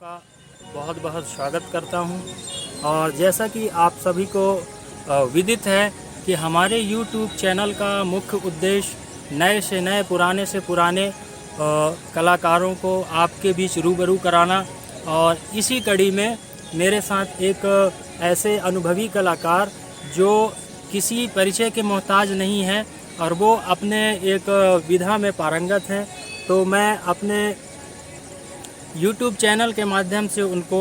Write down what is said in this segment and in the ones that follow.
आपका बहुत बहुत स्वागत करता हूं। और जैसा कि आप सभी को विदित है कि हमारे YouTube चैनल का मुख्य उद्देश्य नए से नए, पुराने से पुराने कलाकारों को आपके बीच रूबरू कराना। और इसी कड़ी में मेरे साथ एक ऐसे अनुभवी कलाकार जो किसी परिचय के मोहताज नहीं है और वो अपने एक विधा में पारंगत हैं, तो मैं अपने YouTube चैनल के माध्यम से उनको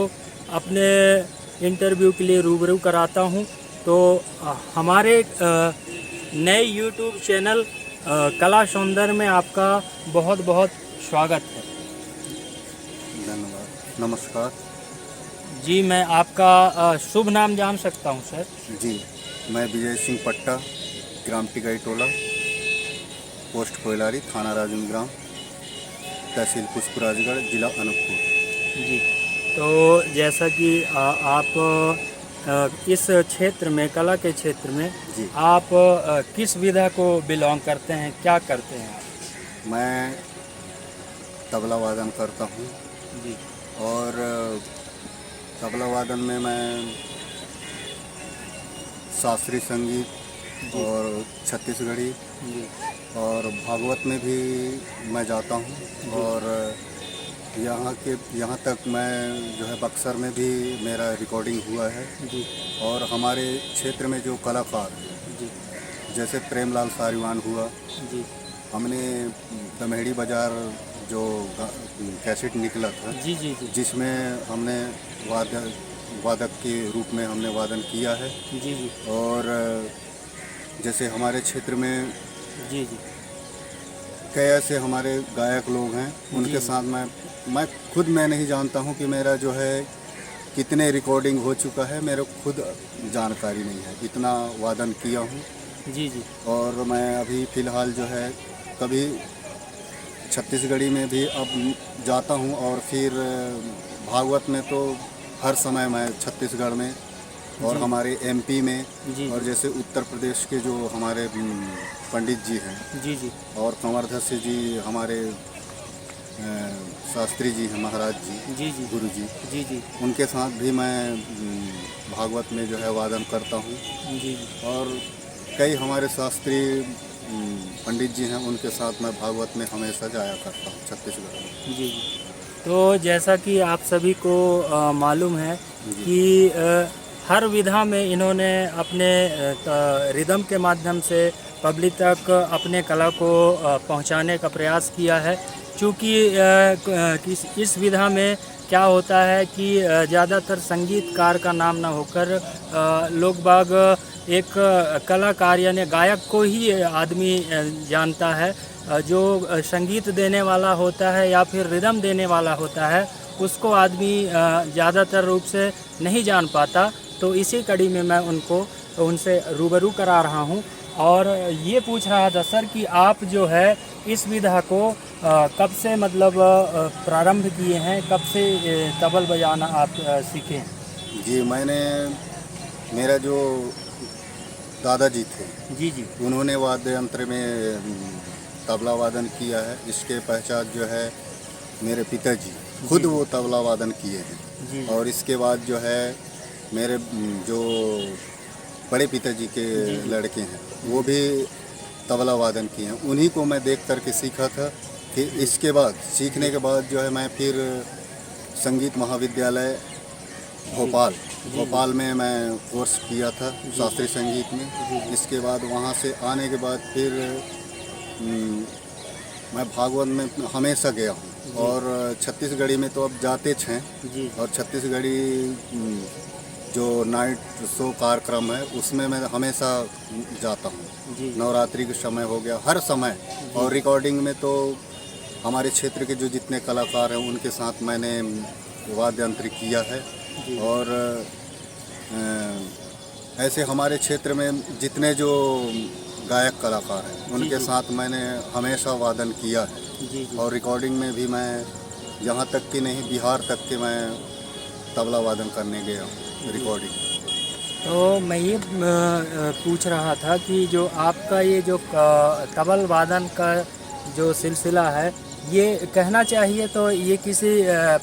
अपने इंटरव्यू के लिए रूबरू कराता हूं। तो हमारे नए YouTube चैनल कला सौंदर्य में आपका बहुत बहुत स्वागत है। धन्यवाद। नमस्कार जी, मैं आपका शुभ नाम जान सकता हूं सर? जी, मैं विजय सिंह पट्टा, ग्राम टिकाई टोला, पोस्ट कोयलारी, थाना राजन ग्राम, तहसील पुष्पराजगढ़, जिला अनूपपुर। जी, तो जैसा कि आप इस क्षेत्र में, कला के क्षेत्र में जी, आप किस विधा को बिलोंग करते हैं, क्या करते हैं आप? मैं तबला वादन करता हूँ जी और तबला वादन में मैं शास्त्रीय संगीत और छत्तीसगढ़ी जी और भागवत में भी मैं जाता हूँ। और यहाँ तक मैं जो है बक्सर में भी मेरा रिकॉर्डिंग हुआ है। जी और हमारे क्षेत्र में जो कलाकार हैं, जी जैसे प्रेमलाल सारीवान हुआ, जी हमने दमेहड़ी बाजार जो कैसेट निकला था, जी जी जी जिसमें हमने वादक के रूप में हमने वादन किया है। जी जी और जैसे हमारे क्षेत्र में जी जी कई ऐसे हमारे गायक लोग हैं, उनके साथ मैं खुद मैं नहीं जानता हूं कि मेरा जो है कितने रिकॉर्डिंग हो चुका है, मेरे खुद जानकारी नहीं है। इतना वादन किया हूं। जी जी और मैं अभी फ़िलहाल जो है कभी छत्तीसगढ़ी में भी अब जाता हूं, और फिर भागवत में तो हर समय मैं छत्तीसगढ़ में और हमारे MP में, जी और जैसे उत्तर प्रदेश के जो हमारे पंडित जी हैं जी जी और कंवरधर से जी हमारे शास्त्री जी हैं, महाराज जी, जी जी गुरु जी, जी जी उनके साथ भी मैं भागवत में जो है वादन करता हूँ। जी जी और कई हमारे शास्त्रीय पंडित जी हैं, उनके साथ मैं भागवत में हमेशा जाया करता हूँ छत्तीसगढ़ में। जी। तो जैसा कि आप सभी को मालूम है कि हर विधा में इन्होंने अपने रिदम के माध्यम से पब्लिक तक अपने कला को पहुंचाने का प्रयास किया है। चूँकि इस विधा में क्या होता है कि ज़्यादातर संगीतकार का नाम ना होकर लोग बाग एक कलाकार यानी गायक को ही आदमी जानता है। जो संगीत देने वाला होता है या फिर रिदम देने वाला होता है, उसको आदमी ज़्यादातर रूप से नहीं जान पाता। तो इसी कड़ी में मैं उनसे रूबरू करा रहा हूं। और ये पूछ रहा था सर कि आप जो है इस विधा को कब से मतलब प्रारंभ किए हैं, कब से तबल बजाना आप सीखे हैं? जी, मेरा जो दादाजी थे, जी जी उन्होंने वाद्य यंत्र में तबला वादन किया है। इसके पहचान जो है मेरे पिताजी खुद वो तबला वादन किए हैं। जी और इसके बाद जो है मेरे जो बड़े पिताजी के लड़के हैं, वो भी तबला वादन किए हैं। उन्हीं को मैं देख करके सीखा था। फिर इसके बाद सीखने के बाद जो है मैं फिर संगीत महाविद्यालय भोपाल में मैं कोर्स किया था शास्त्रीय संगीत में। इसके बाद वहाँ से आने के बाद फिर मैं भागवत में हमेशा गया हूँ। और छत्तीसगढ़ी में तो अब जाते हैं। और छत्तीसगढ़ी जो नाइट शो कार्यक्रम है, उसमें मैं हमेशा जाता हूँ। नवरात्रि के समय हो गया, हर समय। और रिकॉर्डिंग में तो हमारे क्षेत्र के जो जितने कलाकार हैं, उनके साथ मैंने वाद्य यंत्र किया है। और ऐसे हमारे क्षेत्र में जितने जो गायक कलाकार हैं, उनके साथ मैंने हमेशा वादन किया है। और रिकॉर्डिंग में भी मैं यहाँ तक कि नहीं, बिहार तक के मैं तबला वादन करने गया हूँ रिकॉर्डिंग। तो मैं ये पूछ रहा था कि जो आपका ये जो तबल वादन का जो सिलसिला है, ये कहना चाहिए तो ये किसी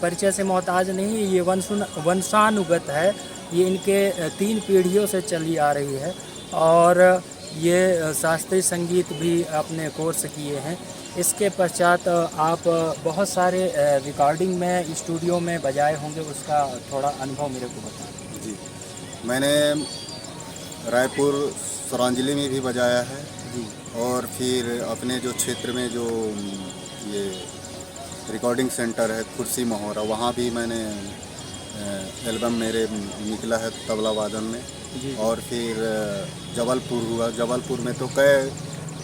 परिचय से मोहताज नहीं है, ये वंशानुगत है। ये इनके 3 पीढ़ियों से चली आ रही है और ये शास्त्रीय संगीत भी अपने कोर्स किए हैं। इसके पश्चात आप बहुत सारे रिकॉर्डिंग में स्टूडियो में बजाए होंगे, उसका थोड़ा अनुभव मेरे को बताएं। जी, मैंने रायपुर सरांजली में भी बजाया है जी और फिर अपने जो क्षेत्र में जो ये रिकॉर्डिंग सेंटर है कुर्सी महोरा, वहाँ भी मैंने एल्बम मेरे निकला है तबला वादन में। जी और फिर जबलपुर हुआ, जबलपुर में तो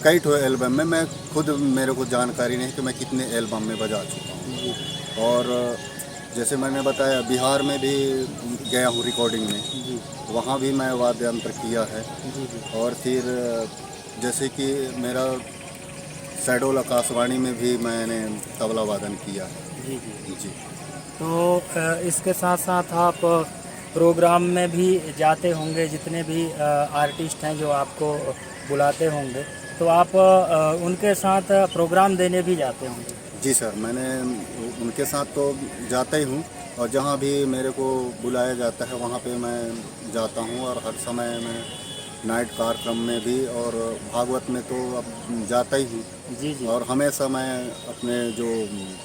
कई ठो एल्बम में मैं खुद, मेरे को जानकारी नहीं कि मैं कितने एल्बम में बजा चुका हूँ। जी और जैसे मैंने बताया बिहार में भी गया हूँ रिकॉर्डिंग में, जी वहाँ भी मैं वाद्य यंत्र किया है। जी जी और फिर जैसे कि मेरा शैडोल आकाशवाणी में भी मैंने तबला वादन किया है। जी जी। जी तो इसके साथ साथ आप प्रोग्राम में भी जाते होंगे, जितने भी आर्टिस्ट हैं जो आपको बुलाते होंगे, तो आप उनके साथ प्रोग्राम देने भी जाते होंगे। जी सर, मैंने उनके साथ तो जाता ही हूँ और जहाँ भी मेरे को बुलाया जाता है वहाँ पे मैं जाता हूँ। और हर समय मैं नाइट कार्यक्रम में भी और भागवत में तो अब जाता ही हूँ। जी जी और हमेशा मैं अपने जो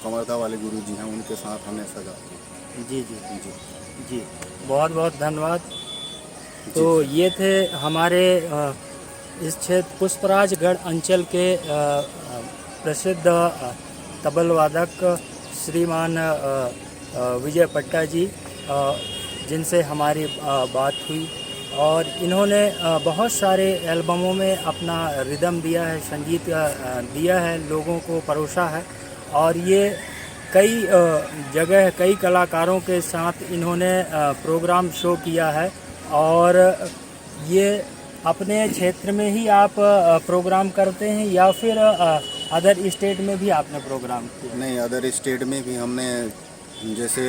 कमरदा वाले गुरु जी हैं उनके साथ हमेशा जाता हूँ। जी जी जी जी, बहुत बहुत धन्यवाद। तो ये थे हमारे इस क्षेत्र पुष्पराजगढ़ अंचल के प्रसिद्ध तबल वादक श्रीमान विजय पट्टा जी, जिनसे हमारी बात हुई। और इन्होंने बहुत सारे एल्बमों में अपना रिदम दिया है, संगीत दिया है, लोगों को परोसा है। और ये कई जगह कई कलाकारों के साथ इन्होंने प्रोग्राम शो किया है। और ये अपने क्षेत्र में ही आप प्रोग्राम करते हैं या फिर अदर स्टेट में भी आपने प्रोग्राम किया? नहीं, अदर स्टेट में भी हमने, जैसे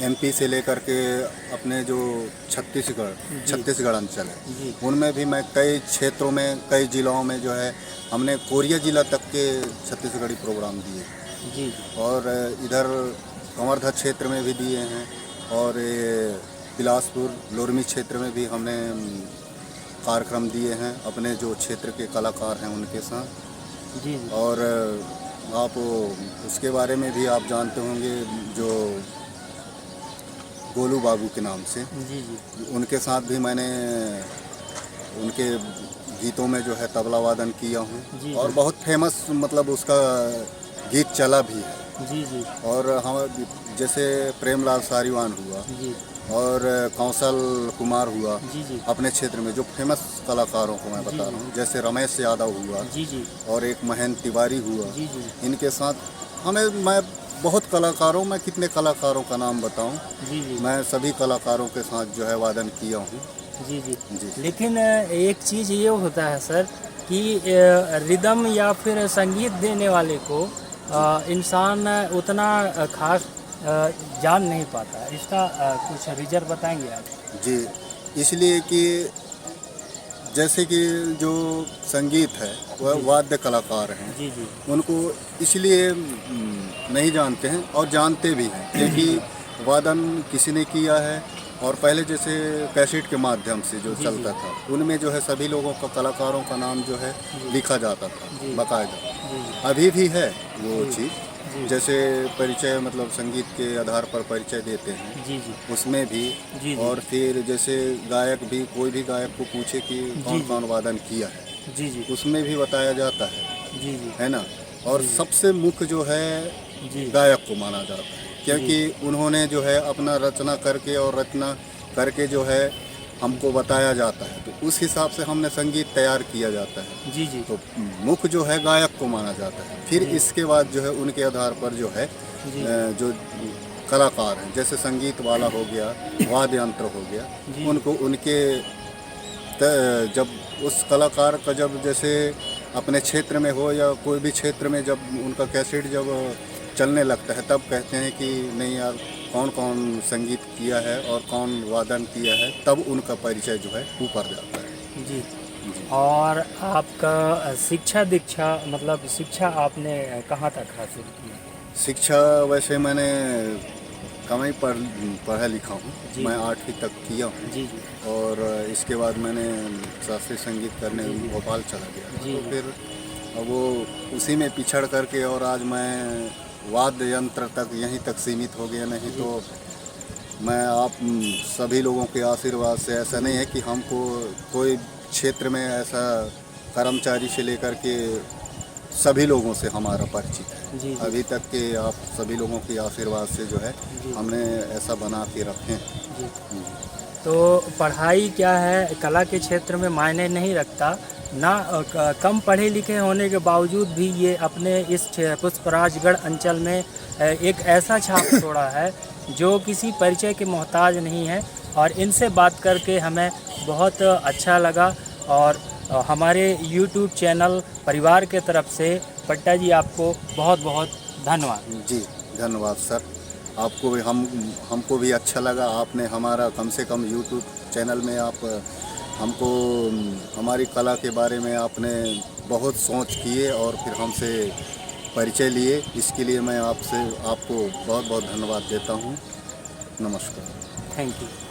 एमपी से लेकर के अपने जो छत्तीसगढ़ अंचल है, जी उनमें भी मैं कई क्षेत्रों में, कई जिलों में जो है हमने कोरिया जिला तक के छत्तीसगढ़ी प्रोग्राम दिए। जी और इधर कंवरधा क्षेत्र में भी दिए हैं और ये बिलासपुर लोरमी क्षेत्र में भी हमने कार्यक्रम दिए हैं अपने जो क्षेत्र के कलाकार हैं उनके साथ। जी और आप उसके बारे में भी आप जानते होंगे, जो गोलू बाबू के नाम से, जी जी उनके साथ भी मैंने उनके गीतों में जो है तबला वादन किया जी, हूँ। और बहुत फेमस, मतलब उसका गीत चला भी है। जी जी और हम जैसे प्रेमलाल सारीवान हुआ जी और कौशल कुमार हुआ, जी जी अपने क्षेत्र में जो फेमस कलाकारों को मैं बता रहा हूँ, जैसे रमेश यादव हुआ जी जी और एक महेंद्र तिवारी हुआ, जी जी इनके साथ मैं बहुत कलाकारों, मैं कितने कलाकारों का नाम बताऊं, जी जी मैं सभी कलाकारों के साथ जो है वादन किया हूँ। जी जी। जी लेकिन एक चीज़ ये होता है सर कि रिदम या फिर संगीत देने वाले को इंसान उतना खास जान नहीं पाता। इसका कुछ रीजन बताएंगे आप? जी, इसलिए कि जैसे कि जो संगीत है वह वाद्य कलाकार हैं, जी जी उनको इसलिए नहीं जानते हैं और जानते भी हैं क्योंकि वादन किसी ने किया है। और पहले जैसे कैसेट के माध्यम से जो चलता था, उनमें जो है सभी लोगों का, कलाकारों का नाम जो है लिखा जाता था बाकायदा। जी अभी भी है वो जी चीज़, जैसे परिचय, मतलब संगीत के आधार पर परिचय देते हैं, जी जी उसमें भी। जी और फिर जैसे गायक भी, कोई भी गायक को पूछे कि कौन कौन वादन किया है, जी जी उसमें भी बताया जाता है, जी जी है ना। और सबसे मुख्य जो है जी गायक को माना जाता है, क्योंकि उन्होंने जो है अपना रचना करके और रचना करके जो है हमको बताया जाता है, तो उस हिसाब से हमने संगीत तैयार किया जाता है। जी जी तो मुख्य जो है गायक को माना जाता है। फिर इसके बाद जो है उनके आधार पर जो है जी जो कलाकार हैं, जैसे संगीत वाला हो गया, वाद्य यंत्र हो गया, जी। उनको उनके जब उस कलाकार का जब जैसे अपने क्षेत्र में हो या कोई भी क्षेत्र में जब उनका कैसेट जब चलने लगता है, तब कहते हैं कि नहीं यार, कौन कौन संगीत किया है और कौन वादन किया है, तब उनका परिचय जो है ऊपर जाता है। जी। और आपका शिक्षा दीक्षा मतलब शिक्षा आपने कहाँ तक हासिल की? शिक्षा वैसे मैंने कम ही पढ़ा लिखा हूँ। जी। मैं 8वीं तक किया हूँ। जी जी और इसके बाद मैंने शास्त्रीय संगीत करने जी, जी। भोपाल चला गया। जी, तो जी। फिर वो उसी में पिछड़ करके और आज मैं वाद्य यंत्र तक यहीं तक सीमित हो गया। नहीं जी। तो मैं आप सभी लोगों के आशीर्वाद से, ऐसा नहीं है कि हमको कोई क्षेत्र में ऐसा कर्मचारी से लेकर के सभी लोगों से हमारा परिचित है। जी, जी। अभी तक के आप सभी लोगों के आशीर्वाद से जो है जी। हमने ऐसा बना के रखे हैं। जी। तो पढ़ाई क्या है, कला के क्षेत्र में मायने नहीं रखता ना। कम पढ़े लिखे होने के बावजूद भी ये अपने इस पुष्पराजगढ़ अंचल में एक ऐसा छाप छोड़ा है जो किसी परिचय के मोहताज नहीं है। और इनसे बात करके हमें बहुत अच्छा लगा। और हमारे YouTube चैनल परिवार के तरफ से पट्टा जी आपको बहुत बहुत धन्यवाद। जी धन्यवाद सर। आपको भी हमको भी अच्छा लगा। आपने हमारा कम से कम YouTube चैनल में आप हमको हमारी कला के बारे में आपने बहुत सोच किए और फिर हमसे परिचय लिए। इसके लिए मैं आपको बहुत बहुत धन्यवाद देता हूँ। नमस्कार। Thank you.